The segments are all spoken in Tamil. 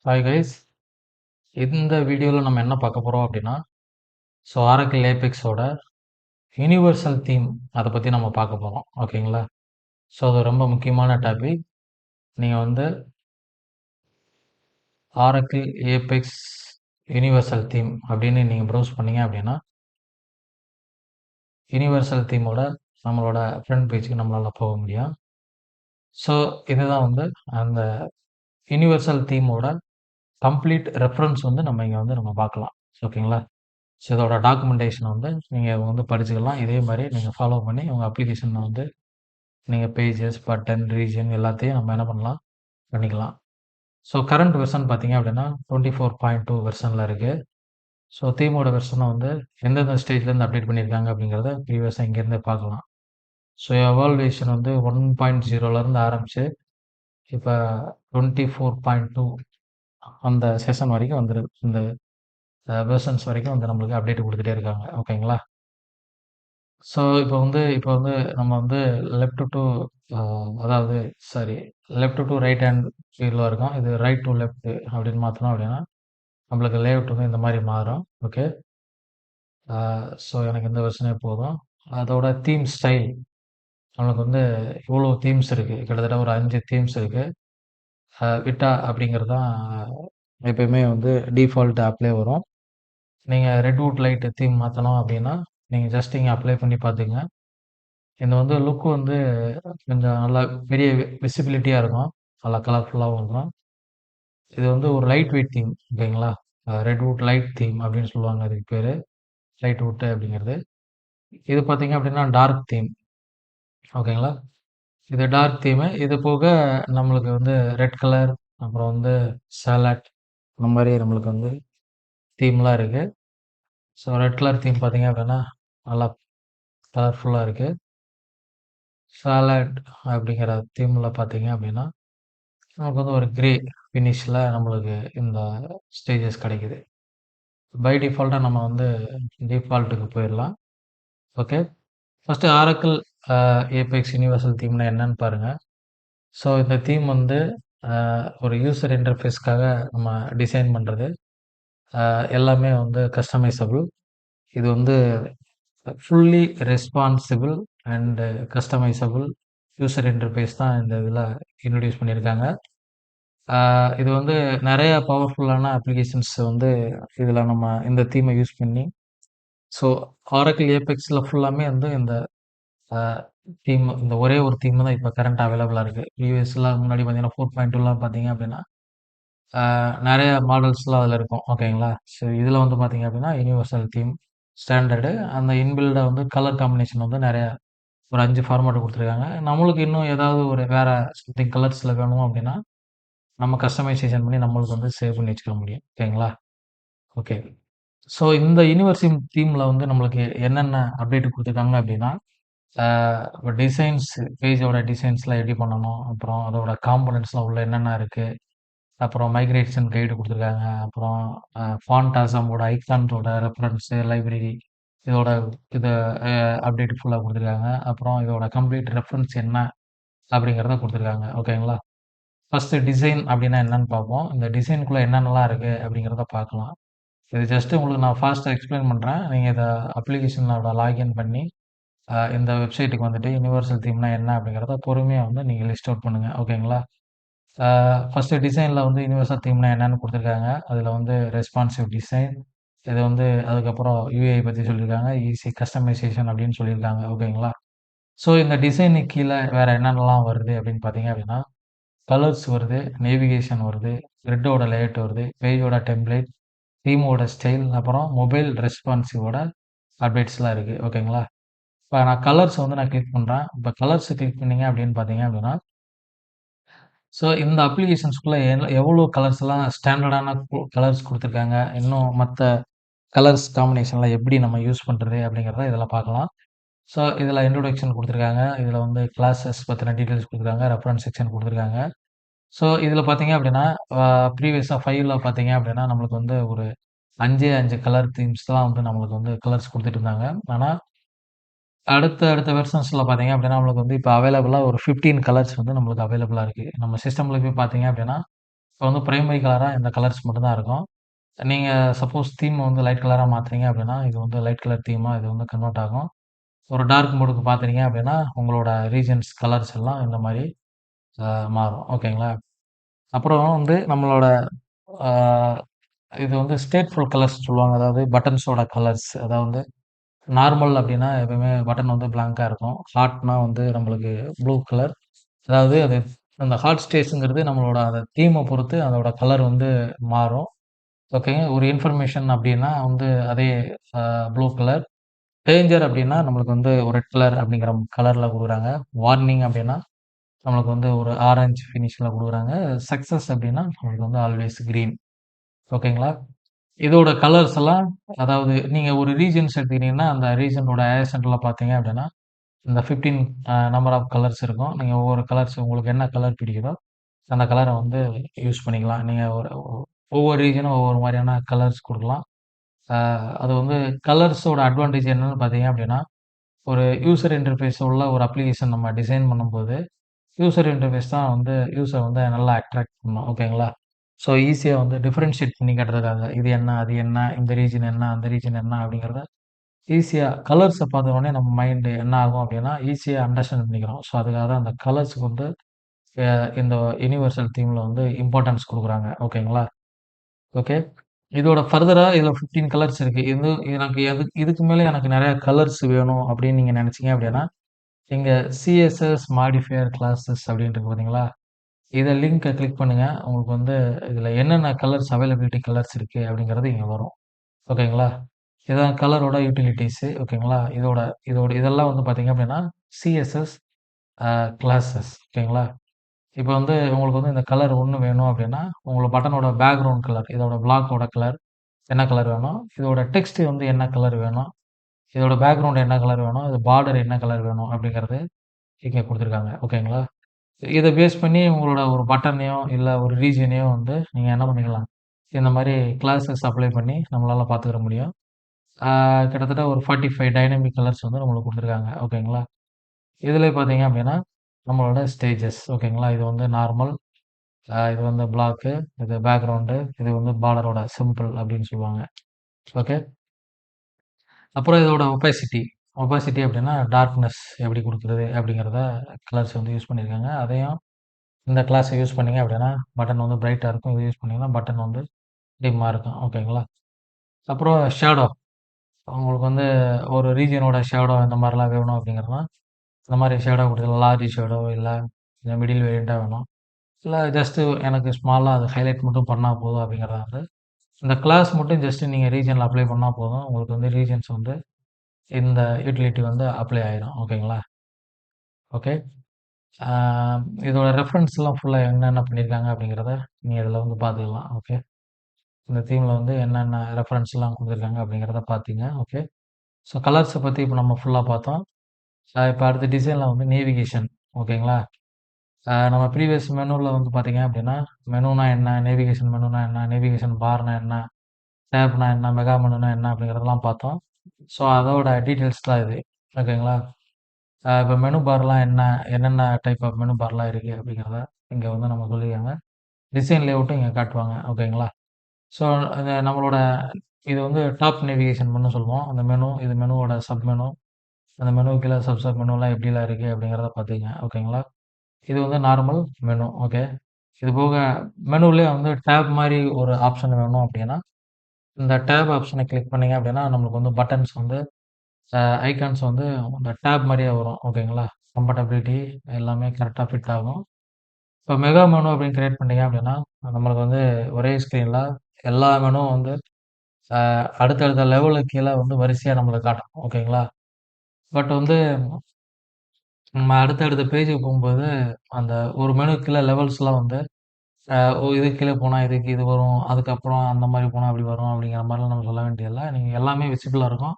Hi guys. இந்த வீடியோவில் நம்ம என்ன பார்க்க போகிறோம் அப்படின்னா, ஆரக்கிள் ஏபெக்ஸோட யுனிவர்சல் தீம் அதை பற்றி நம்ம பார்க்க போகிறோம். ஓகேங்களா? அது ரொம்ப முக்கியமான டாபிக். நீங்கள் வந்து ஆரக்கிள் ஏபெக்ஸ் யுனிவர்சல் தீம் அப்படின்னு நீங்கள் ப்ரௌஸ் பண்ணீங்க அப்படின்னா, யுனிவர்சல் தீமோட நம்மளோட ஃப்ரண்ட் பேஜுக்கு நம்மளால் போக முடியும். இதுதான் வந்து அந்த யுனிவர்சல் தீமோட கம்ப்ளீட் ரெஃபரன்ஸ் வந்து நம்ம பார்க்கலாம். ஓகேங்களா? இதோட டாக்குமெண்டேஷன் வந்து நீங்கள் வந்து படிச்சுக்கலாம். இதே மாதிரி நீங்கள் ஃபாலோ பண்ணி உங்கள் அப்ளிகேஷனில் வந்து நீங்கள் பேஜஸ், பட்டன், ரீஜன் எல்லாத்தையும் நம்ம என்ன பண்ணலாம், பண்ணிக்கலாம். கரண்ட் வெர்ஷன் பார்த்தீங்க அப்படின்னா 24.2 வெர்ஷனில் இருக்குது. தீமோட வெர்ஷனை வந்து எந்தெந்த ஸ்டேஜ்லேருந்து அப்டேட் பண்ணியிருக்காங்க அப்படிங்கிறத ப்ரீவியஸாக இங்கேருந்தே பார்க்கலாம். எவால்வேஷன் வந்து 1.0லேருந்து ஆரம்பித்து இப்போ 24.2 அந்த செஷன் வரைக்கும் வந்துருக்கு. இந்த வெர்ஷன்ஸ் வரைக்கும் வந்து நம்மளுக்கு அப்டேட் கொடுத்துட்டே இருக்காங்க. ஓகேங்களா? இப்போ வந்து நம்ம வந்து லெஃப்ட் டூ அதாவது sorry left to right hand வியூவில் இருக்கோம். இது ரைட் டு லெஃப்ட் அப்படின்னு மாற்றணும் அப்படின்னா நம்மளுக்கு லேஅவுட் வந்து இந்த மாதிரி மாறும். ஓகே. எனக்கு இந்த வெர்ஷனே போதும். அதோட தீம் ஸ்டைல் நம்மளுக்கு வந்து இவ்வளோ தீம்ஸ் இருக்குது. கிட்டத்தட்ட ஒரு 5 தீம்ஸ் இருக்குது. விட்டா அப்படிங்கிறது தான் எப்பயுமே வந்து டிஃபால்ட் ஆப்லேயே வரும். நீங்கள் ரெட்வுட் லைட் தீம் மாற்றணும் அப்படின்னா நீங்கள் ஜஸ்ட் இங்கே அப்ளை பண்ணி பார்த்துங்க. இது வந்து லுக் வந்து கொஞ்சம் நல்லா பெரிய விசிபிலிட்டியாக இருக்கும். நல்லா கலர்ஃபுல்லாகவும் இருக்கும். இது வந்து ஒரு லைட் வெயிட் தீம். ஓகேங்களா? ரெட்வுட் லைட் தீம் அப்படின்னு சொல்லுவாங்க அதுக்கு பேர். லைட் வுட் அப்படிங்கிறது. இது பார்த்தீங்க அப்படின்னா டார்க் தீம். ஓகேங்களா? இது டார்க் தீமு. இது போக நம்மளுக்கு வந்து ரெட் கலர், அப்புறம் வந்து சாலட் இந்த மாதிரி நம்மளுக்கு வந்து தீம்லாம் இருக்குது. ரெட் கலர் தீம் பார்த்தீங்க அப்படின்னா நல்லா கலர்ஃபுல்லாக இருக்குது. சாலட் அப்படிங்கிற தீமில் பார்த்தீங்க அப்படின்னா நமக்கு வந்து ஒரு கிரே ஃபினிஷில் நம்மளுக்கு இந்த ஸ்டேஜஸ் கிடைக்குது. பை டிஃபால்ட்டாக நம்ம வந்து டிஃபால்ட்டுக்கு போயிடலாம். Okay. First Oracle APEX universal தீம்னா என்னன்னு பாருங்கள். இந்த தீம் வந்து ஒரு யூசர் இன்டர்ஃபேஸ்க்காக நம்ம டிசைன் பண்ணுறது. எல்லாமே வந்து கஸ்டமைசபிள். இது வந்து fully responsible and customisable user interface தான் இந்த இதில் இன்ட்ரடியூஸ் பண்ணியிருக்காங்க. இது வந்து நிறைய பவர்ஃபுல்லான அப்ளிகேஷன்ஸ் வந்து இதில் நம்ம இந்த தீமை யூஸ் பண்ணி ஆரக்கிள் ஏபெக்ஸில் ஃபுல்லாமே வந்து இந்த தீம் இந்த ஒரே ஒரு தீம் தான் இப்போ கரண்ட் அவைலபிளாக இருக்குது. ப்ரீவியஸ்லாம் முன்னாடி பார்த்தீங்கன்னா 4.2லாம் பார்த்தீங்க அப்படின்னா நிறைய மாடல்ஸ்லாம் அதில் இருக்கும். ஓகேங்களா? இதில் வந்து பார்த்தீங்க அப்படின்னா யூனிவர்சல் தீம் ஸ்டாண்டர்டு. அந்த இன்பில்டாக வந்து கலர் காம்பினேஷன் வந்து நிறைய ஒரு 5 ஃபார்மேட் கொடுத்துருக்காங்க. நம்மளுக்கு இன்னும் ஏதாவது ஒரு வேறு சம்திங் கலர்ஸில் வேணும் அப்படின்னா நம்ம கஸ்டமைசேஷன் பண்ணி நம்மளுக்கு வந்து சேவ் பண்ணி வச்சுக்க முடியும். ஓகேங்களா? ஓகே. இந்த யூனிவர்சல் தீமில் வந்து நம்மளுக்கு என்னென்ன அப்டேட் கொடுத்துருக்காங்க அப்படின்னா இப்போ டிசைன்ஸ் பேஜோட டிசைன்ஸ்லாம் எப்படி பண்ணணும், அப்புறம் அதோட காம்போனன்ட்ஸ்லாம் உள்ள என்னென்ன இருக்குது, அப்புறம் மைக்ரேஷன் கைடு கொடுத்துருக்காங்க, அப்புறம் ஃபாண்டாசமோட ஐகான்ஸோட ரெஃபரன்ஸு லைப்ரரி இதோட இதை அப்டேட் ஃபுல்லாக கொடுத்துருக்காங்க. அப்புறம் இதோட கம்ப்ளீட் ரெஃபரன்ஸ் என்ன அப்படிங்கிறத கொடுத்துருக்காங்க. ஓகேங்களா? ஃபஸ்ட்டு டிசைன் அப்படின்னா என்னன்னு பார்ப்போம். இந்த டிசைனுக்குள்ளே என்னென்னலாம் இருக்குது அப்படிங்கிறத பார்க்கலாம். இது ஜஸ்ட்டு உங்களுக்கு நான் ஃபாஸ்ட்டாக எக்ஸ்பிளைன் பண்ணுறேன். நீங்கள் இதை அப்ளிகேஷனோட லாகின் பண்ணி இந்த வெப்சைட்டுக்கு வந்துட்டு யுனிவர்சல் தீம்னா என்ன அப்படிங்கிறத பொறுமையாக வந்து நீங்கள் லிஸ்ட் அவுட் பண்ணுங்கள். ஓகேங்களா? ஃபஸ்ட்டு டிசைனில் வந்து யுனிவர்சல் தீம்னா என்னன்னு கொடுத்துருக்காங்க. அதில் வந்து ரெஸ்பான்சிவ் டிசைன், இது வந்து அதுக்கப்புறம் யூஐ பற்றி சொல்லியிருக்காங்க, ஈஸி கஸ்டமைசேஷன் அப்படின்னு சொல்லியிருக்காங்க. ஓகேங்களா? இந்த டிசைனுக்கு கீழே வேறு என்னென்னலாம் வருது அப்படின்னு பார்த்தீங்க அப்படின்னா கலர்ஸ் வருது, நேவிகேஷன் வருது, கிரிட்டோட லேஅவுட் வருது, பேஜோட டெம்ப்ளேட், தீமோட ஸ்டைல், அப்புறம் மொபைல் ரெஸ்பான்சிவோட அப்டேட்ஸ்லாம் இருக்குது. ஓகேங்களா? இப்போ நான் கலர்ஸ் வந்து நான் கிளிக் பண்ணுறேன். இப்போ கலர்ஸ் கிளிக் பண்ணீங்க அப்படின்னு பார்த்தீங்க அப்படின்னா இந்த அப்ளிகேஷன்ஸ்குள்ளே எவ்வளோ கலர்ஸ்லாம் ஸ்டாண்டர்டான கலர்ஸ் கொடுத்துருக்காங்க, இன்னும் மற்ற கலர்ஸ் காம்பினேஷன்லாம் எப்படி நம்ம யூஸ் பண்ணுறது அப்படிங்கிறத இதில் பார்க்கலாம். இதில் இன்ட்ரோடக்ஷன் கொடுத்துருக்காங்க. இதில் வந்து கிளாஸஸ் பற்றின டீட்டெயில்ஸ் கொடுத்துருக்காங்க. ரெஃபரன்ஸ் செக்ஷன் கொடுத்துருக்காங்க. இதில் பார்த்தீங்க அப்படின்னா ப்ரீவியஸாக 5ல பார்த்தீங்க அப்படின்னா நம்மளுக்கு வந்து ஒரு 5 கலர் தீம்ஸ்லாம் வந்து நம்மளுக்கு வந்து கலர்ஸ் கொடுத்துட்டு இருந்தாங்க. ஆனால் அடுத்த வெர்ஷன்ஸில் பார்த்தீங்க அப்படின்னா நம்மளுக்கு வந்து இப்போ அவைலபிளாக ஒரு 15 கலர்ஸ் வந்து நம்மளுக்கு அவைலபிளாக இருக்குது. நம்ம சிஸ்டமில் போய் பார்த்தீங்க அப்படின்னா இப்போ வந்து பிரைமரி கலரா இந்த கலர்ஸ் மட்டும் தான் இருக்கும். நீங்க சப்போஸ் தீம் வந்து லைட் கலரா மாத்துறீங்க அப்படின்னா, இது வந்து லைட் கலர் தீமா இது வந்து கன்வெர்ட் ஆகும். ஒரு டார்க் மோடுக்கு பாத்துறீங்க அப்படின்னா, உங்களோட ரீஜியன்ஸ் கலர்ஸ் எல்லாம் இந்த மாரி அ மாறும். ஓகேங்களா? அப்புறம் வந்து நம்மளோட அ இது வந்து ஸ்டேட்ஃபுல் கலர்ஸ் சொல்லுவாங்க. அதாவது பட்டன்ஸோட கலர்ஸ். அதாவது நார்மல் அப்டின்னா எப்பவுமே பட்டன் வந்து பிளாங்க்கா இருக்கும். ஹாட்னா வந்து நம்மளுக்கு ப்ளூ கலர். அதாவது அது அந்த ஹாட் ஸ்டேட்ஸ்ங்கிறது நம்மளோட அந்த தீம பொறுத்து அதோட கலர் வந்து மாறும். ஓகேங்க. ஒரு இன்ஃபர்மேஷன் அப்டின்னா வந்து அதே அ ப்ளூ கலர். டேஞ்சர் அப்டின்னா நம்மளுக்கு வந்து ஒரு ரெட் கலர் அப்டிங்கிற கலர்ல குடுக்குறாங்க. வார்னிங் அப்டின்னா நம்மளுக்கு வந்து ஒரு ஆரஞ்ச் ஃபினிஷ்ல குடுக்குறாங்க. சக்சஸ் அப்டின்னா நம்மளுக்கு வந்து ஆல்வேஸ் கிரீன். ஓகேங்களா? இதோட கலர்ஸ் எல்லாம் அதாவது நீங்க ஒரு ரீஜியன்ஸ் எடுத்துக்கிட்டீங்கன்னா, அந்த ரீஜியனோட ஏசென்ட்ல பார்த்தீங்க அப்டின்னா, இந்த 15 நம்பர் ஆஃப் கலர்ஸ் இருக்கும். நீங்க ஒவ்வொரு கலர்ஸ் உங்களுக்கு என்ன கலர் பிடிக்குதோ, அந்த கலர வந்து யூஸ் பண்ணிக்கலாம். நீங்க ஒரு ஒவ்வொரு ரீஜியனும் ஒவ்வொரு மாரியான கலர்ஸ் குடுக்கலாம். அ அது வந்து கலர்ஸோட அட்வான்டேஜ் என்னன்னு பார்த்தீங்க அப்டின்னா, ஒரு யூசர் இன்டர்ஃபேஸ் உள்ள ஒரு அப்ளிகேஷன் நம்ம டிசைன் பண்ணும்போது, யூசர் இன்டர்ஃபேஸ் தான் வந்து யூசர வந்து நல்லா அட்ராக்ட் பண்ணும். ஓகேங்களா? ஸோ ஈஸியா வந்து டிஃபரன்ஷியேட் பண்ணி காட்டுறதுக்காக, இது என்ன? அது என்ன? இந்த ரீஜன் என்ன? அந்த ரீஜன் என்ன? அப்படிங்கிறத ஈஸியா கலர்ஸ பார்த்த உடனே நம்ம மைண்ட் என்ன ஆகும் அப்படின்னா, ஈஸியா அண்டர்ஸ்டாண்ட் பண்ணிக்கிறோம். ஸோ அதுக்காக தான் அந்த கலர்ஸ்க்கு வந்து அ இந்த யுனிவர்சல் தீம்ல வந்து இம்பார்ட்டன்ஸ் குடுக்குறாங்க. ஓகேங்களா? ஓகே. இதோட ஃபர்தரா இதுல 15 கலர்ஸ் இருக்கு. இது எனக்கு இதுக்கு மேல எனக்கு நெறைய கலர்ஸ் வேணும் அப்படின்னு நீங்க நெனச்சீங்க அப்படின்னா, இங்க சிஎஸ்எஸ் மாடிஃபையர் கிளாஸஸ் அப்படின்னு இருக்கு பார்த்தீங்களா? இத லிங்க கிளிக் பண்ணுங்க. உங்களுக்கு வந்து இதுல என்னென்ன கலர்ஸ் அவைலபிலிட்டி கலர்ஸ் இருக்கு அப்படிங்கிறது இங்க வரும். ஓகேங்களா? இதான் கலரோட யூட்டிலிட்டீஸ் ஓகேங்களா? இதோட இதோட இதெல்லாம் வந்து பார்த்தீங்க அப்படின்னா, சிஎஸ்எஸ் கிளாஸஸ் ஓகேங்களா? இப்ப வந்து உங்களுக்கு வந்து இந்த கலர் 1 வேணும் அப்படின்னா, உங்களோட பட்டனோட பேக்கிரவுண்ட் கலர், இதோட ப்ளாக்கோட கலர் என்ன கலர் வேணும்? இதோட டெக்ஸ்ட் வந்து என்ன கலர் வேணும்? இதோட பேக்கிரவுண்ட் என்ன கலர் வேணும்? இது பார்டர் என்ன கலர் வேணும்? அப்படிங்கிறது இங்க குடுத்துருக்காங்க. ஓகேங்களா? இத பேஸ் பண்ணி உங்களோட ஒரு பட்டனையோ, இல்ல ஒரு ரீஜியனையோ வந்து நீங்க என்ன பண்ணிக்கலாம், இந்த மாரி கிளாஸஸ் அப்ளை பண்ணி நம்மளால பார்த்துக்கிற முடியும். ஆ கிட்டத்தட்ட ஒரு 45 டைனமிக் கலர்ஸ் வந்து நம்மளுக்கு குடுத்துருக்காங்க. ஓகேங்களா? இதிலே பார்த்தீங்க அப்டின்னா, நம்மளோட ஸ்டேஜஸ் ஓகேங்களா? இது வந்து நார்மல், இது வந்து பிளாக்கு, இது பேக்கிரவுண்டு, இது வந்து பார்டரோட சிம்பிள் அப்டின்னு சொல்லுவாங்க. ஓகே. அப்புறம் இதோட ஒபாசிட்டி. ஒபாசிட்டி அப்டின்னா டார்க்னஸ் எப்டி குடுக்குறது அப்டிங்கிறத கலர்ஸ் வந்து யூஸ் பண்ணியிருக்காங்க. அதையும் இந்த கிளாஸ யூஸ் பண்ணீங்க அப்டின்னா, பட்டன் வந்து பிரைட்டா இருக்கும். இத யூஸ் பண்ணீங்கன்னா, பட்டன் வந்து டிம்மா இருக்கும். ஓகேங்களா? அப்புறம் ஷேடோ. உங்களுக்கு வந்து ஒரு ரீஜியனோட ஷேடோ இந்த மாரிலாம் வேணும் அப்டிங்கிறதுனா, இந்த மாரி ஷேடோ குடுத்துக்கலாம். லார்ஜ் ஷேடோ இல்ல மிடில் வேரியன்ட்டா வேணும். இல்ல ஜஸ்ட் எனக்கு ஸ்மாலா அது ஹைலைட் மட்டும் பண்ணா போதும் அப்டிங்கிறத வந்து, இந்த கிளாஸ் மட்டும் ஜஸ்ட் நீங்க ரீஜியன்ல அப்ளை பண்ணா போதும். உங்களுக்கு வந்து ரீஜியன்ஸ் வந்து இந்த யூட்டிலிட்டி வந்து அப்ளை ஆயிரும். ஓகேங்களா? ஓகே. ஆ இதோட ரெஃபரன்ஸ்லாம் ஃபுல்லா என்னென்ன பண்ணியிருக்காங்க அப்டிங்கிறத நீங்க இதுல வந்து பார்த்துக்கலாம். ஓகே. இந்த தீம்ல வந்து என்னென்ன ரெஃபரன்ஸ்லாம் குடுத்துருக்காங்க அப்டிங்கிறத பார்த்தீங்க. ஓகே. ஸோ கலர்ஸ பத்தி இப்ப நம்ம ஃபுல்லா பார்த்தோம். இப்ப அடுத்த டிசைன்ல வந்து நேவிகேஷன் ஓகேங்களா? நம்ம ப்ரீவியஸ் மெனுல வந்து பார்த்தீங்க அப்டின்னா, மெனுனா என்ன? நேவிகேஷன் மெனுனா என்ன? நேவிகேஷன் பார்னா என்ன? டேப்னா என்ன? மெகா மெனுனா என்ன? அப்படிங்கிறதெல்லாம் பார்த்தோம். ஸோ அதோட டீட்டெயில்ஸ் தான் இது. ஓகேங்களா? இப்ப மெனு பார்லாம் என்ன? என்னென்ன டைப் ஆஃப் மெனு பார்லாம் இருக்கு அப்படிங்கிறத இங்க வந்து நம்ம சொல்லியிருக்காங்க. டிசைன் லேஅவுட்டும் இங்க காட்டுவாங்க. ஓகேங்களா? ஸோ நம்மளோட இது வந்து டாப் நேவிகேஷன் மெனு சொல்லுவோம். அந்த மெனு, இது மெனுவோட சப் மெனு. அந்த மெனுவுக்கு கீழ சப் மெனுலாம் எப்படிலாம் இருக்கு அப்படிங்கிறத பார்த்தீங்க. ஓகேங்களா? இது வந்து நார்மல் மெனு. ஓகே. இது போக மெனுலயே வந்து டேப் மாரி ஒரு ஆப்ஷன் வேணும் அப்படின்னா, இந்த டேப் ஆப்ஷன கிளிக் பண்ணீங்க அப்படின்னா, நம்மளுக்கு வந்து பட்டன்ஸ் வந்து ஐகான்ஸ் வந்து அந்த டேப் மாரியே வரும். ஓகேங்களா? கம்ஃபர்டபிலிட்டி எல்லாமே கரெக்ட்டா ஃபிட் ஆகும். இப்போ மெகா மெனு அப்படின்னு கிரியேட் பண்ணீங்க அப்படின்னா, நம்மளுக்கு வந்து ஒரே ஸ்க்ரீன்ல எல்லா மெனுவும் வந்து அடுத்தடுத்த லெவலுக்கு கீழ வந்து வரிசையா நம்மளுக்கு காட்டும். ஓகேங்களா? பட் வந்து நம்ம அடுத்தடுத்த பேஜுக்கு போகும்போது, அந்த ஒரு மெனுக்கு கீழ லெவல்ஸ்லாம் வந்து இதுக்கு கீழ போனா இதுக்கு இது வரும். அதுக்கப்புறம் அந்த மாரி போனா அப்படி வரும் அப்படிங்கிற மாரிலாம் நம்ம சொல்ல வேண்டியதில்ல. நீங்க எல்லாமே விசிபிளா இருக்கும்.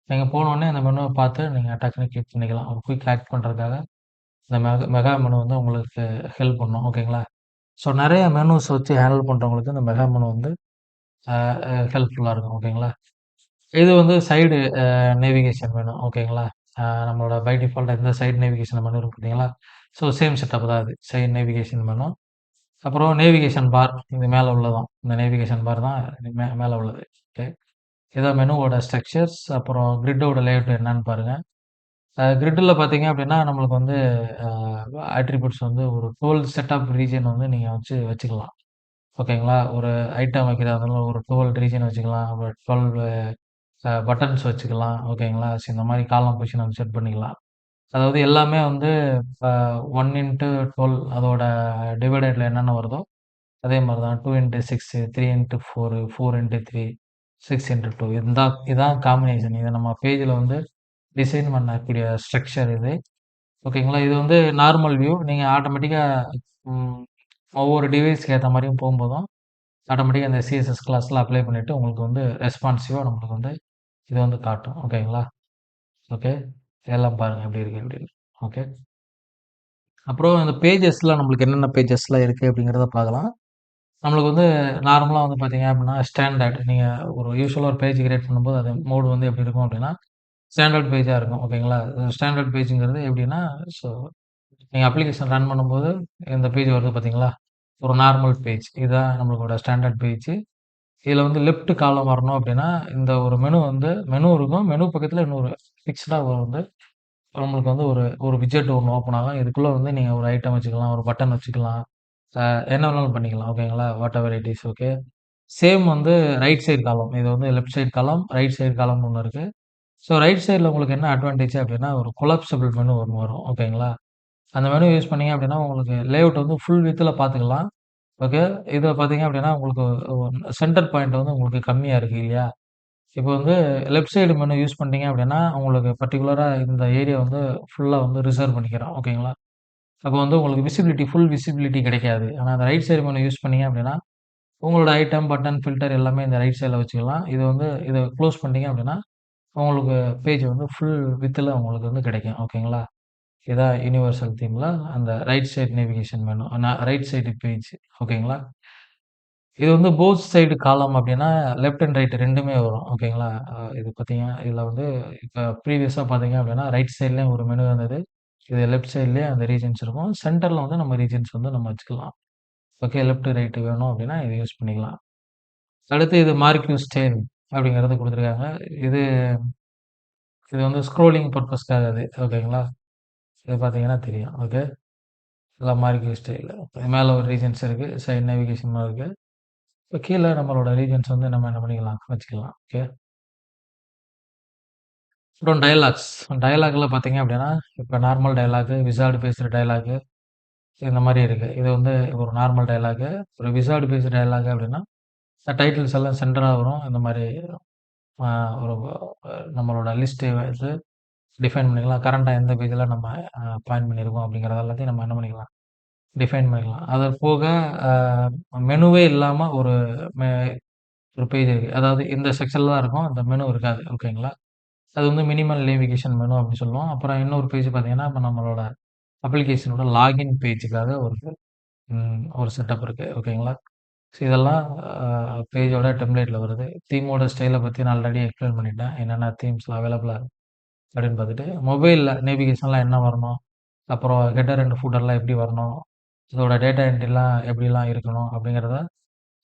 நீங்க போனோனே அந்த மெனுவ பார்த்து நீங்க டக்குனு கிளிக் பண்ணிக்கலாம். ஒரு குயிக் ஆக்ட் பண்றதுக்காக இந்த மெகா மெனு வந்து உங்களுக்கு ஹெல்ப் பண்ணும். ஓகேங்களா? ஸோ நெறைய மெனூஸ் வச்சு ஹேண்டில் பண்றவங்களுக்கு இந்த மெகா மெனு வந்து அ அ ஹெல்ப்ஃபுல்லா இருக்கும். ஓகேங்களா? இது வந்து சைடு நேவிகேஷன் மெனு. ஓகேங்களா? நம்மளோட பை டிஃபால்ட்டா இந்த சைடு நேவிகேஷன் மெனு இருக்கு பார்த்தீங்களா? ஸோ சேம் செட்டப் தான் இது. Side navigation menu. அப்புறம் நேவிகேஷன் பார் இது மேல உள்ளதாம். இந்த நேவிகேஷன் பார் தான் மேல உள்ளது. ஓகே. இதான் மெனுவோட ஸ்ட்ரக்சர்ஸ். அப்புறம் கிரிட்டோட லேஅவுட் என்னன்னு பாருங்க. கிரிட்ல பார்த்தீங்க அப்படின்னா, நம்மளுக்கு வந்து அ அட்ரிபியூட்ஸ் வந்து ஒரு 12 செட் ஆஃப் ரீஜியன் வந்து நீங்க வச்சுக்கலாம். ஓகேங்களா? ஒரு ஐட்டம் வைக்கிறதா இருந்தாலும் ஒரு 12 ரீஜியன் வச்சுக்கலாம். ஒரு 12 பட்டன்ஸ் வச்சுக்கலாம். ஓகேங்களா? ஸோ இந்த மாரி காலம் பொசிஷன் வந்து செட் பண்ணிக்கலாம். அதாவது எல்லாமே வந்து அ 1 இன்டு 12 அதோட டிவைடட்ல என்னென்ன வருதோ, அதே மாரி தான் 2 இன்டு 6, 3 இன்டு 4, 4 இன்டு 3, 6 இன்டு 2 இதான் காம்பினேஷன். இத நம்ம பேஜ்ல வந்து டிசைன் பண்ணக்கூடிய ஸ்ட்ரக்சர் இது. ஓகேங்களா? இது வந்து நார்மல் வியூ. நீங்க ஆட்டோமேட்டிக்கா ம் ஒவ்வொரு டிவைஸ்க்கு ஏத்த மாரியும் போம்போதும், ஆட்டோமேட்டிக்கா இந்த சிஎஸ்எஸ் கிளாஸ்லாம் அப்ளை பண்ணிட்டு உங்களுக்கு வந்து ரெஸ்பான்சிவா நம்மளுக்கு வந்து இது வந்து காட்டும். ஓகேங்களா? ஓகே. இதெல்லாம் பாருங்க எப்படி இருக்கு அப்படின்னு. ஓகே. அப்புறம் இந்த பேஜஸ்லாம் நம்மளுக்கு என்னென்ன பேஜஸ்லாம் இருக்கு அப்படிங்கிறத பார்க்கலாம். நம்மளுக்கு வந்து நார்மலா வந்து பார்த்தீங்க அப்படின்னா, ஸ்டாண்டர்ட் நீங்க ஒரு யூசுவலா ஒரு பேஜ் கிரியேட் பண்ணும்போது, அது மோட் வந்து எப்படி இருக்கும் அப்படின்னா, ஸ்டாண்டர்ட் பேஜா இருக்கும். ஓகேங்களா? ஸ்டாண்டர்ட் பேஜ்ங்கிறது எப்படின்னா, ஸோ நீங்க அப்ளிகேஷன் ரன் பண்ணும்போது, இந்த பேஜ் வருது பார்த்தீங்களா? ஒரு நார்மல் பேஜ். இதுதான் நம்மளோட ஸ்டாண்டர்ட் பேஜ். இதில வந்து லெஃப்ட் காலம் வரணும் அப்படின்னா, இந்த ஒரு மெனு வந்து மெனு இருக்கும். மெனு பக்கத்தில இன்னொரு ஃபிக்ஸ்டா வந்து நம்மளுக்கு வந்து ஒரு ஒரு விட்ஜெட் ஒண்ணு ஓப்பன் ஆகும். இதுக்குள்ள வந்து நீங்க ஒரு ஐட்டம் வச்சுக்கலாம், ஒரு பட்டன் வச்சுக்கலாம். என்ன வேணாலும் பண்ணிக்கலாம். ஓகேங்களா? What ever it is okay. Same வந்து ரைட் சைடு காலம். இது வந்து லெஃப்ட் சைடு காலம், ரைட் சைடு காலம்னு ஒண்ணு இருக்கு. ஸோ ரைட் சைடுல உங்களுக்கு என்ன அட்வான்டேஜ் அப்படின்னா, ஒரு கொலாப்ஸபிள் மெனு ஒண்ணு வரும். ஓகேங்களா? அந்த மெனு யூஸ் பண்ணீங்க அப்படின்னா, உங்களுக்கு லேஅவுட் வந்து ஃபுல் விட்த்ல பார்த்துக்கலாம். ஓகே. இத பார்த்தீங்க அப்படின்னா, உங்களுக்கு சென்டர் பாயிண்ட் வந்து உங்களுக்கு கம்மியா இருக்கு இல்லையா? இப்போ வந்து லெஃப்ட் சைடு மெனு யூஸ் பண்ணிட்டீங்க அப்படின்னா, உங்களுக்கு பர்ட்டிகுலரா இந்த ஏரியா வந்து ஃபுல்லா வந்து ரிசர்வ் பண்ணிக்கிறோம். ஓகேங்களா? அப்போ வந்து உங்களுக்கு ஃபுல் விசிபிலிட்டி கிடைக்காது. ஆனா, அந்த ரைட் சைடு மெனு யூஸ் பண்ணீங்க அப்படின்னா, உங்களோட ஐட்டம், பட்டன், ஃபில்டர் எல்லாமே இந்த ரைட் சைடுல வச்சுக்கலாம். இது வந்து இத குளோஸ் பண்ணிட்டீங்க அப்படின்னா, உங்களுக்கு பேஜ் வந்து ஃபுல் விட்த்ல உங்களுக்கு வந்து கிடைக்கும். ஓகேங்களா? இதான் யுனிவர்சல் தீம்ல அந்த right side navigation menu. Right side page. ஓகேங்களா? இது வந்து போத் சைடு காலம் அப்டின்னா, லெஃப்ட் அண்ட் ரைட் 2மே வரும். ஓகேங்களா? இது பார்த்தீங்க இதுல வந்து இப்ப ப்ரீவியஸா பார்த்தீங்க அப்டின்னா, ரைட் சைட்லயும் ஒரு மெனு இருந்தது. இது லெஃப்ட் சைட்லயே அந்த ரீஜியன்ஸ் இருக்கும். சென்டர்ல வந்து நம்ம ரீஜியன்ஸ் வந்து நம்ம வச்சுக்கலாம். ஓகே. லெஃப்ட், ரைட் வேணும் அப்டின்னா, இத யூஸ் பண்ணிக்கலாம். அடுத்து இது மார்க்யூ ஸ்டைல் அப்டிங்கிறது குடுத்துருக்காங்க. இது இது வந்து ஸ்க்ரோலிங் பர்ப்பஸ்க்காக இது. ஓகேங்களா? இது பார்த்தீங்கன்னா தெரியும். ஓகே. இதெல்லாம் மார்க்யூ ஸ்டைல். மேல ஒரு ரீஜியன்ஸ் இருக்கு. சைடு நேவிகேஷன் இருக்கு. இப்ப கீழ நம்மளோட ரீஜியன்ஸ் வந்து நம்ம என்ன பண்ணிக்கலாம், வச்சுக்கலாம். ஓகே. அப்புறம் டயலாக்ஸ். டயலாக்ல பார்த்தீங்க அப்டின்னா, இப்ப நார்மல் டயலாக், விசார்ட் பேசுற டயலாக் இந்த மாரி இருக்கு. இது வந்து ஒரு நார்மல் டயலாக். ஒரு விசார்ட் பேஸ்ட் டயலாக் அப்டின்னா, டைட்டில்ஸ் எல்லாம் சென்டரா வரும். இந்த மாரி அ ஒரு நம்மளோட லிஸ்ட் வந்து டிஃபைன் பண்ணிக்கலாம். கரண்ட்டா எந்த பேஜ்ல நம்ம பாயிண்ட் பண்ணியிருக்கோம் அப்டிங்கிறது எல்லாத்தையும் நம்ம என்ன பண்ணிக்கலாம், டிஃபைன் பண்ணிக்கலாம். அது போக அ மெனுவே இல்லாம மெ ஒரு பேஜ் இருக்கு. அதாவது இந்த செக்ஷன்ல தான் இருக்கும். அந்த மெனு இருக்காது. ஓகேங்களா? அது வந்து மினிமல் நேவிகேஷன் மெனு அப்டின்னு சொல்லுவோம். அப்புறம் இன்னொரு பேஜ் பார்த்தீங்கன்னா, இப்ப நம்மளோட அப்ளிகேஷனோட லாகின் பேஜுக்காக ஒரு செட்டப் இருக்கு. ஓகேங்களா? ஸோ இதெல்லாம் பேஜோட டெம்ப்ளேட்ல வருது. தீமோட ஸ்டைல பத்தி நான் ஆல்ரெடி எக்ஸ்பிளைன் பண்ணிட்டேன். என்னென்ன தீம்ஸ்லாம் அவைலபிளா இருக்கு அப்படின்னு பார்த்துட்டு, மொபைல்ல நேவிகேஷன்லாம் என்ன வரணும்? அப்புறம் ஹெட்டர் அண்ட் ஃபூட்டர்லாம் எப்படி வரணும்? இதோட டேட்டா என்ட்ரிலாம் எப்படிலாம் இருக்கணும்? அப்படிங்கிறத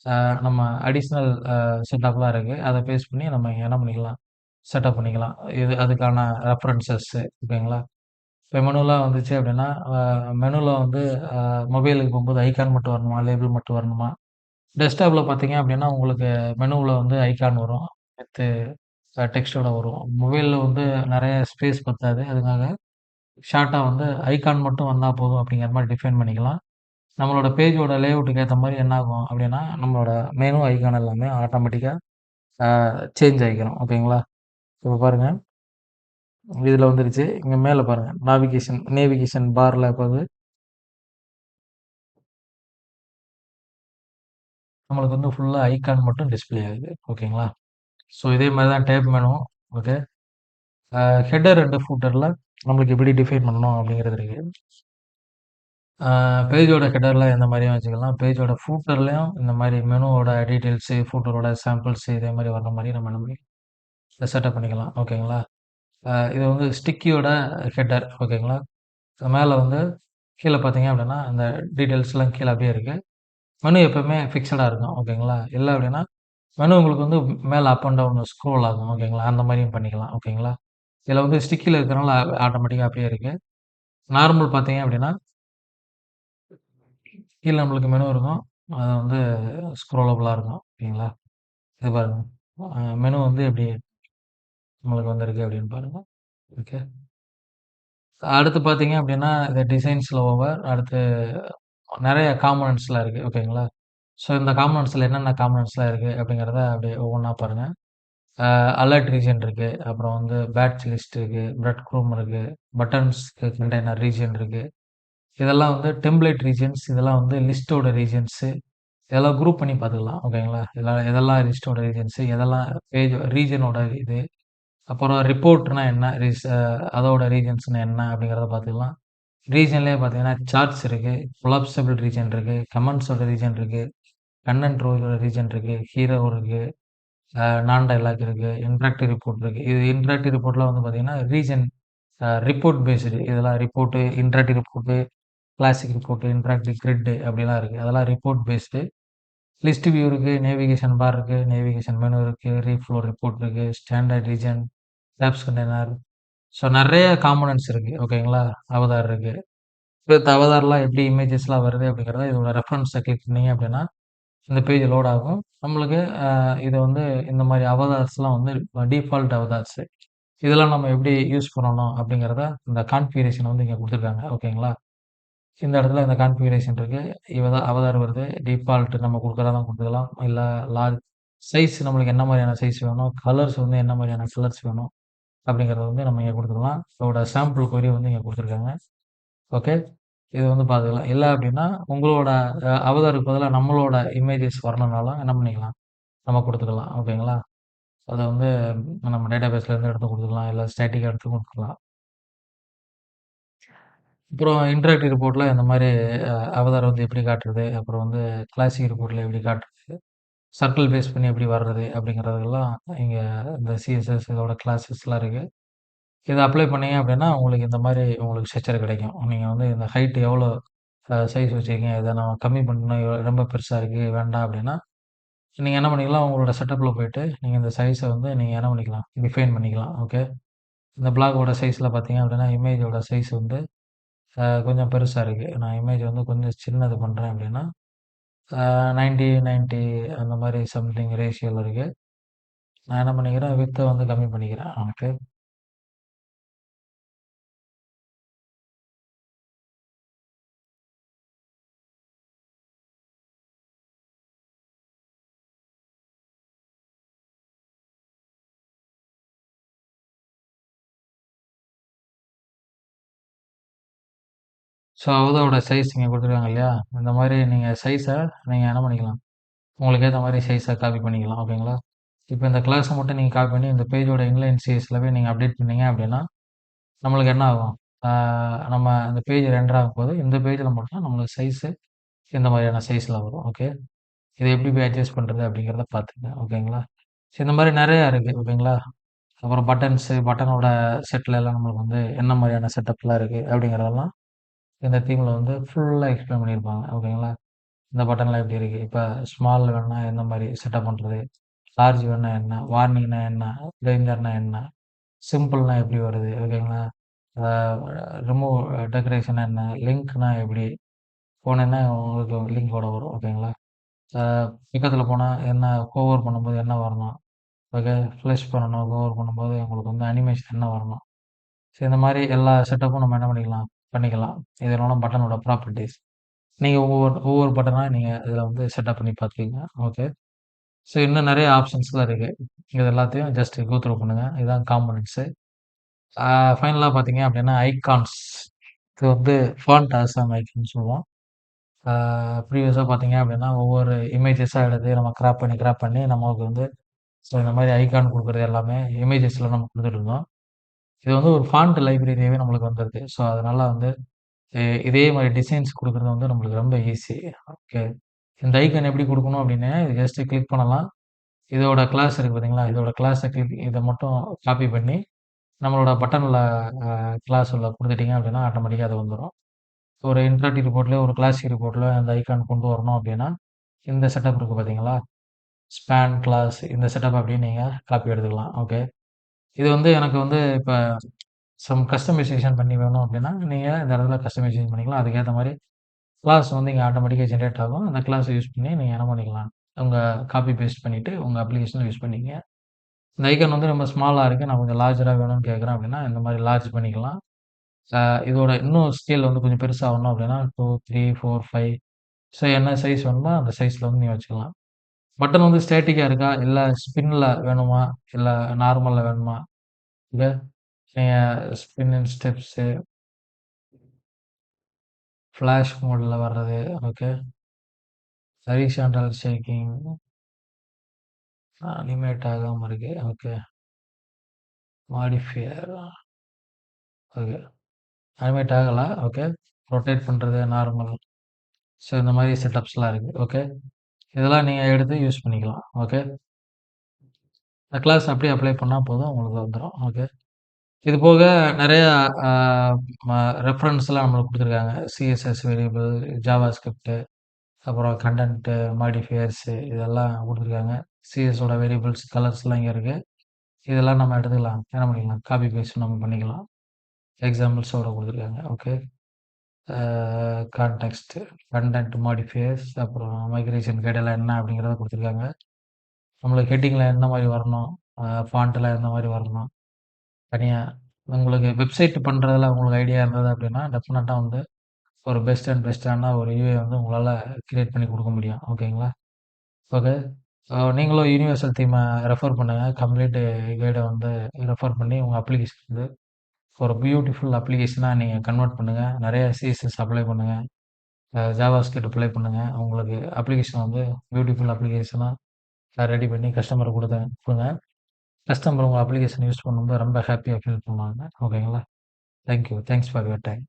அ நம்ம அடிஷனல் செட்டப்லாம் இருக்கு. அத பேஸ் பண்ணி நம்ம இங்க என்ன பண்ணிக்கலாம்? செட்டப் பண்ணிக்கலாம். இது அதுக்கான ரெஃபரன்ஸஸ் ஓகேங்களா? இப்ப மெனுலாம் வந்துச்சு அப்படின்னா, மெனுல வந்து அ மொபைலுக்கு போம்போது ஐகான் மட்டும் வரணுமா? லேபிள் மட்டும் வரணுமா? டெஸ்க்டாப்ல பார்த்தீங்க அப்படின்னா, உங்களுக்கு மெனுவுல வந்து ஐகான் வரும். வித்து டெக்ஸ்ட்டோட வரும். மொபைல்ல வந்து நெறைய ஸ்பேஸ் பத்தாது. அதுக்காக ஷார்ட்டா வந்து ஐகான் மட்டும் வந்தா போதும் அப்படிங்கிற மாரி டிஃபைன் பண்ணிக்கலாம். நம்மளோட பேஜோட லேஅவுட்டுக்கு ஏத்த மாரி என்ன ஆகும் அப்படின்னா, நம்மளோட மெனு ஐகான் எல்லாமே ஆட்டோமேட்டிக்கா அ சேஞ்ச் ஆயிக்கும். ஓகேங்களா? இப்ப பாருங்க, இதுல வந்துருச்சு. இங்க மேல பாருங்க. நேவிகேஷன் பார்ல இப்ப வந்து நம்மளுக்கு வந்து ஃபுல்லா ஐகான் மட்டும் டிஸ்ப்ளே ஆகுது. ஓகேங்களா? ஸோ இதே மாரி தான் tab menu. Okay. Header and ஃபூட்டர்ல நம்மளுக்கு எப்படி டிஃபைன் பண்ணணும் அப்படிங்கிறது இருக்கு. பேஜோட ஹெட்டர்ல எந்த மாரியும் வச்சுக்கலாம். பேஜோட ஃபூட்டர்லயும் இந்த மாரி மெனுவோட டீட்டெயில்ஸு, ஃபூட்டரோட சாம்பிள்ஸு இதே மாரி வர்ற மாரி நம்ம என்ன பண்ணிக்கலாம் செட்டப் பண்ணிக்கலாம். ஓகேங்களா? இது வந்து ஸ்டிக்கியோட ஹெட்டர் ஓகேங்களா? மேல வந்து கீழ பார்த்தீங்க அப்படின்னா, அந்த டீட்டெயில்ஸ்லாம் கீழ அப்படியே இருக்கு. மெனு எப்பவுமே ஃபிக்ஸடா இருக்கும். ஓகேங்களா? இல்ல அப்டின்னா, மெனு உங்களுக்கு வந்து மேல அப் அண்ட் டவுன் ஸ்க்ரோல் ஆகும். ஓகேங்களா? அந்த மாரியும் பண்ணிக்கலாம். ஓகேங்களா? இதுல வந்து ஸ்டிக்கில இருக்கிறனால ஆட்டோமேட்டிக்கா அப்படியே இருக்கு. நார்மல் பார்த்தீங்க அப்டின்னா, கீழ நம்மளுக்கு மெனு இருக்கும். அது வந்து ஸ்க்ரோலபுளா இருக்கும். ஓகேங்களா? இது பாருங்க. மெனு வந்து எப்டி நம்மளுக்கு வந்திருக்கு அப்டின்னு பாருங்க. ஓகே. அடுத்து பார்த்தீங்க அப்டின்னா, இந்த டிசைன்ஸ்ல ஓவர் அடுத்து நெறைய காம்போனன்ட்ஸ்லாம் இருக்கு. ஓகேங்களா? ஸோ இந்த காம்போனன்ட்ஸ்ல என்னென்ன காம்போனன்ட்ஸ்லாம் இருக்கு அப்டிங்கிறத அப்டியே ஒவ்வொன்னா பாருங்க. அலர்ட் ரீஜியன் இருக்கு. அப்புறம் வந்து பேட்ச் லிஸ்ட் இருக்கு. பிரெட் க்ரூம் இருக்கு. பட்டன்ஸ்க்கு கண்டெய்னர் ரீஜியன் இருக்கு. இதெல்லாம் வந்து டெம்ப்ளேட் ரீஜியன்ஸ். இதெல்லாம் வந்து லிஸ்ட்டோட ரீஜியன்ஸு. இதெல்லாம் குரூப் பண்ணி பார்த்துக்கலாம். ஓகேங்களா? எதெல்லாம் லிஸ்ட்டோட ரீஜியன்ஸு, எதெல்லாம் பேஜ் ரீஜியனோட இது. அப்புறம் ரிப்போர்ட்னா என்ன? அதோட ரீஜியன்ஸ்னா என்ன? அப்படிங்கிறத பார்த்துக்கலாம். ரீஜியன்லயே பார்த்தீங்கன்னா, சார்ட்ஸ் இருக்கு. கொலாப்ஸபிள் ரீஜியன் இருக்கு. கமெண்ட்ஸோட ரீஜியன் இருக்கு. கன்டென்ட் ரோவோட ரீஜியன் இருக்கு. ஹீரோ இருக்கு. நான் டயலாக் இருக்கு. இன்டராக்டிவ் ரிப்போர்ட் இருக்கு. இது இன்டராக்டிவ் ரிப்போர்ட்லாம் வந்து பார்த்தீங்கன்னா, ரீஜன் ரிப்போர்ட் பேஸ்டு. இதெல்லாம் report, interactive report, classic report, interactive grid அப்படிலாம் இருக்கு. அதெல்லாம் ரிப்போர்ட் பேஸ்டு. லிஸ்ட் வியூ இருக்கு. நேவிகேஷன் பார் இருக்கு. நேவிகேஷன் மெனு இருக்கு. ரீஃப்ளோ ரிப்போர்ட் இருக்கு. Standard region, tops container. So நெறைய காம்போனன்ட்ஸ் இருக்கு. ஓகேங்களா? அவதார் இருக்கு. வித் அவதார்லாம் எப்படி இமேஜஸ்லாம் வருது அப்படிங்கிறத இதோட ரெஃபரன்ஸ கிளிக் பண்ணீங்க அப்படின்னா, இந்த பேஜ் லோட் ஆகும். நம்மளுக்கு இது வந்து இந்த மாரி அவதார்ஸ்லாம் வந்து டிஃபால்ட் அவதார்ஸ். இதெல்லாம் நம்ம எப்படி யூஸ் பண்ணணும் அப்படிங்கிறத இந்த கான்ஃபிகரேஷன் வந்து இங்க குடுத்துருக்காங்க. ஓகேங்களா? இந்த இடத்துல இந்த கான்ஃபிகரேஷன் இருக்கு. அவதார் வருது. டிஃபால்ட் நம்ம குடுக்கறதெல்லாம் குடுத்துக்கலாம். இல்ல லார்ஜ் சைஸ் நம்மளுக்கு என்ன மாரியான சைஸ் வேணும், கலர்ஸ் வந்து என்ன மாரியான கலர்ஸ் வேணும் அப்படிங்கிறத வந்து நம்ம இங்க குடுத்துக்கலாம். இதோட சாம்பிள் கொரி வந்து இங்க குடுத்துருக்காங்க. ஓகே. இது வந்து பார்த்துக்கலாம். இல்ல அப்படின்னா, உங்களோட அவதாருக்கு பதிலா நம்மளோட இமேஜஸ் வரணும்னாலும் என்ன பண்ணிக்கலாம், நம்ம குடுத்துக்கலாம். ஓகேங்களா? அத வந்து நம்ம டேட்டாபேஸ்ல இருந்து எடுத்து குடுத்துக்கலாம். இல்ல ஸ்டாட்டிக்கா எடுத்து குடுத்துக்கலாம். அப்புறம் இன்டராக்டிவ் ரிப்போர்ட்ல இந்த மாரி அவதார் வந்து எப்படி காட்டுறது, அப்புறம் வந்து கிளாசிக் ரிப்போர்ட்ல எப்படி காட்டுறது, சர்க்கிள் பேஸ் பண்ணி எப்படி வர்றது அப்படிங்கிறதெல்லாம் இங்க இந்த சிஎஸ்எஸ் இதோட கிளாஸஸ்லாம் இருக்கு. இத அப்ளை பண்ணீங்க அப்படின்னா, உங்களுக்கு இந்த மாரி உங்களுக்கு ஸ்ட்ரக்சர் கிடைக்கும். நீங்க வந்து இந்த ஹைட் எவ்வளோ சைஸ் வச்சிருக்கீங்க, இத நான் கம்மி பண்ணணும், ரொம்ப பெருசா இருக்கு, வேண்டாம் அப்படின்னா, நீங்க என்ன பண்ணிக்கலாம், உங்களோட செட்டப்ல போயிட்டு, நீங்க இந்த சைஸ வந்து நீங்க என்ன பண்ணிக்கலாம், டிஃபைன் பண்ணிக்கலாம். ஓகே. இந்த பிளாக்கோட சைஸ்ல பார்த்தீங்க அப்படின்னா, இமேஜோட சைஸ் வந்து கொஞ்சம் பெருசா இருக்கு. நான் இமேஜ் வந்து கொஞ்சம் சின்னது பண்றேன் அப்படின்னா, 90, 90 அந்த மாரி சம்திங் ரேஷியோல இருக்கு. நான் என்ன பண்ணிக்கிறேன், விட்த்த வந்து கம்மி பண்ணிக்கிறேன். ஓகே. ஸோ அதோட சைஸ் இங்க குடுத்துருக்காங்க இல்லையா? இந்த மாரி நீங்க சைஸ நீங்க என்ன பண்ணிக்கலாம், உங்களுக்கு ஏத்த மாரி சைஸ காப்பி பண்ணிக்கலாம். ஓகேங்களா? இப்ப இந்த கிளாஸ மட்டும் நீங்க காப்பி பண்ணி, இந்த பேஜோட இன்லைன் சிஎஸ்ல போய் நீங்க அப்டேட் பண்ணீங்க அப்படின்னா, நம்மளுக்கு என்ன ஆகும்? ஆ நம்ம இந்த பேஜ் ரெண்டர் ஆகும்போது, இந்த பேஜ்ல மட்டும் நம்மளுக்கு சைஸு இந்த மாதிரியான சைஸ்ல வரும். ஓகே. இத எப்படி போய் அட்ஜஸ்ட் பண்றது அப்படிங்கிறத பார்த்துக்கங்க. ஓகேங்களா? ஸோ இந்த மாரி நெறையா இருக்கு. ஓகேங்களா? அப்புறம் பட்டனோட செட்ல எல்லாம் நம்மளுக்கு வந்து என்ன மாரியான செட்டப்லாம் இருக்கு அப்படிங்கிறதெல்லாம் இந்த தீம்ல வந்து ஃபுல்லா எக்ஸ்பிளைன் பண்ணியிருப்பாங்க. ஓகேங்களா? இந்த பட்டன்லாம் எப்படி இருக்கு? இப்ப ஸ்மால் வேணும்னா எந்த மாரி செட்டப் பண்றது? லார்ஜ் வேணும்னா என்ன? வார்னிங்னா என்ன? டேஞ்சர்னா என்ன? சிம்பிள்னா எப்படி வருது? ஓகேங்களா? ஆ ரிமூவ் டெக்கரேஷன்னா என்ன? லிங்க்னா எப்படி? போனேன்னா உங்களுக்கு லிங்க்கோட வரும். ஓகேங்களா? ஆ பக்கத்துல போனா என்ன ஹோவர் பண்ணும்போது என்ன வரணும்? ஓகே. ஃப்ளஷ் பண்ணணும். ஹோவர் பண்ணும்போது உங்களுக்கு வந்து அனிமேஷன் என்ன வரணும்? ஸோ இந்த மாரி எல்லா செட்டப்பும் நம்ம என்ன பண்ணிக்கலாம்? பண்ணிக்கலாம். இதனோட பட்டனோட ப்ராப்பர்ட்டீஸ். நீங்க ஒவ்வொரு ஒவ்வொரு பட்டனா நீங்க இதில வந்து செட்டப் பண்ணி பார்த்துக்கங்க. ஓகே. ஸோ இன்னும் நெறைய ஆப்ஷன்ஸ்லாம் இருக்கு. இது எல்லாத்தையும் ஜஸ்ட் கோ த்ரூ பண்ணுங்க. இதான் காம்போனன்ட்ஸு. ஆ ஃபைனலா பார்த்தீங்க அப்டின்னா, ஐகான்ஸ். இது வந்து ஃபாண்ட் ஆசாம் ஐகான் சொல்லுவோம். ஆ ப்ரீவியஸா பார்த்தீங்க அப்டின்னா, ஒவ்வொரு இமேஜஸா எடுத்து நம்ம கிராப் பண்ணி நமக்கு வந்து ஸோ இந்த மாரி ஐகான் குடுக்குறது எல்லாமே இமேஜஸ்ல நம்ம குடுத்துட்டுருந்தோம். இது வந்து ஒரு ஃபாண்ட் லைப்ரரியாவே நம்மளுக்கு வந்துருது. ஸோ அதனால வந்து இதே மாரி டிசைன்ஸ் குடுக்குறது வந்து நம்மளுக்கு ரொம்ப ஈஸி. ஓகே. இந்த ஐகான் எப்படி குடுக்கணும் அப்டின்னா, ஜஸ்ட் கிளிக் பண்ணலாம். இதோட கிளாஸ் இருக்கு பார்த்தீங்களா? இதோட கிளாஸ இத மட்டும் காப்பி பண்ணி, நம்மளோட பட்டன்ல கிளாஸ் உள்ள குடுத்துட்டீங்க அப்டின்னா, ஆட்டோமேட்டிக்கா அது வந்துரும். ஒரு இன்டராக்டிவ் ரிப்போர்ட்லயோ, ஒரு கிளாசிக் ரிப்போர்ட்ல அந்த ஐகான் கொண்டு வரணும் அப்டின்னா, இந்த செட்டப் இருக்கு பார்த்தீங்களா? ஸ்பான், கிளாஸ் இந்த செட்டப் அப்படியே நீங்க காப்பி எடுத்துக்கலாம். ஓகே. இது வந்து எனக்கு வந்து இப்ப கஸ்டமைசேஷன் பண்ணி வேணும் அப்படின்னா, நீங்க இந்த இடத்துல கஸ்டமைசேஷன் பண்ணிக்கலாம். அதுக்கேத்த மாரி கிளாஸ் வந்து இங்க ஆட்டோமேட்டிக்கா ஜெனரேட் ஆகும். அந்த கிளாஸ யூஸ் பண்ணி நீங்க என்ன பண்ணிக்கலாம், உங்க காப்பி பேஸ்ட் பண்ணிட்டு உங்க அப்ளிகேஷன்ல யூஸ் பண்ணிக்கங்க. இந்த ஐகான் வந்து ரொம்ப ஸ்மாலா இருக்கு. நான் கொஞ்சம் லார்ஜரா வேணும்னு கேட்குறேன் அப்படின்னா, இந்த மாரி லார்ஜ் பண்ணிக்கலாம். அ இதோட இன்னும் ஸ்கேல் வந்து கொஞ்சம் பெருசாகணும் அப்படின்னா 2, 3, 4, 5 ஸோ என்ன சைஸ் வேணுமோ அந்த சைஸ்ல வந்து நீங்க வச்சுக்கலாம். பட்டன் வந்து ஸ்டேட்டிக்கா இருக்கா? இல்ல ஸ்பின்ல வேணுமா? இல்ல நார்மல்ல வேணுமா? இல்ல நீங்க ஸ்பின் அண்ட் ஸ்டெப்ஸு, ஃபிளாஷ் மோட்ல வர்றது. ஓகே. ஹரிசாண்டல் ஷேக்கிங், அனிமேட் ஆகாம இருக்கு. ஓகே. மாடிஃபையர். ஓகே. அனிமேட் ஆகல. ஓகே. ரொட்டேட் பண்றது நார்மல். ஸோ இந்த மாரி செட்டப்ஸ்லாம் இருக்கு. ஓகே. இதெல்லாம் நீங்க எடுத்து யூஸ் பண்ணிக்கலாம். ஓகே. இந்த கிளாஸ் அப்படியே அப்ளை பண்ணா போதும். உங்களுக்கு வந்துரும். ஓகே. இது போக நெறைய அ ம ரெஃபரன்ஸ்லாம் நம்மளுக்கு குடுத்துருக்காங்க. சிஎஸ்எஸ் வேரியபிள், ஜாவாஸ்கிரிப்ட், அப்புறம் கன்டென்ட் மாடிஃபையர்ஸ் இதெல்லாம் குடுத்துருக்காங்க. சிஎஸோட வேரியபிள்ஸ், கலர்ஸ்லாம் இங்க இருக்கு. இதெல்லாம் நம்ம எடுத்துக்கலாம். என்ன பண்ணிக்கலாம், காப்பி பேஸ்ட் நம்ம பண்ணிக்கலாம். எக்ஸாம்பிள்ஸோட குடுத்துருக்காங்க. ஓகே. அ கான்டெக்ஸ்ட், கன்டென்ட் மாடிஃபையர்ஸ், அப்புறம் மைக்ரேஷன் கைட் எல்லாம் என்ன அப்படிங்கிறத குடுத்துருக்காங்க. நம்மளுக்கு ஹெட்டிங்ல எந்த மாரி வரணும், ஃபாண்ட்லாம் எந்த மாரி வரணும், தனியா உங்களுக்கு வெப்சைட் பண்றதுல உங்களுக்கு ஐடியா இருந்தது அப்படின்னா, டெஃபினட்டா வந்து ஒரு பெஸ்ட்டான ஒரு யூஐ வந்து உங்களால கிரியேட் பண்ணி குடுக்க முடியும். ஓகேங்களா? ஓகே. நீங்களும் யுனிவர்சல் தீம ரெஃபர் பண்ணுங்க. கம்ப்ளீட் கைட வந்து ரெஃபர் பண்ணி உங்க அப்ளிகேஷன் வந்து ஒரு பியூட்டிஃபுல் அப்ளிகேஷனா நீங்க கன்வெர்ட் பண்ணுங்க. நெறைய சிஎஸ்எஸ் அப்ளை பண்ணுங்க. ஜாவாஸ்கிரிப்ட் அப்ளை பண்ணுங்க. உங்களுக்கு அப்ளிகேஷன் வந்து பியூட்டிஃபுல் அப்ளிகேஷனா ரெடி பண்ணி கஸ்டமருக்கு குடுங்க. கஸ்டமர் உங்க அப்ளிகேஷன் யூஸ் பண்ணும்போது ரொம்ப ஹேப்பியா ஃபீல் பண்ணுவாங்க. ஓகேங்களா? Thank you. Thanks for your time.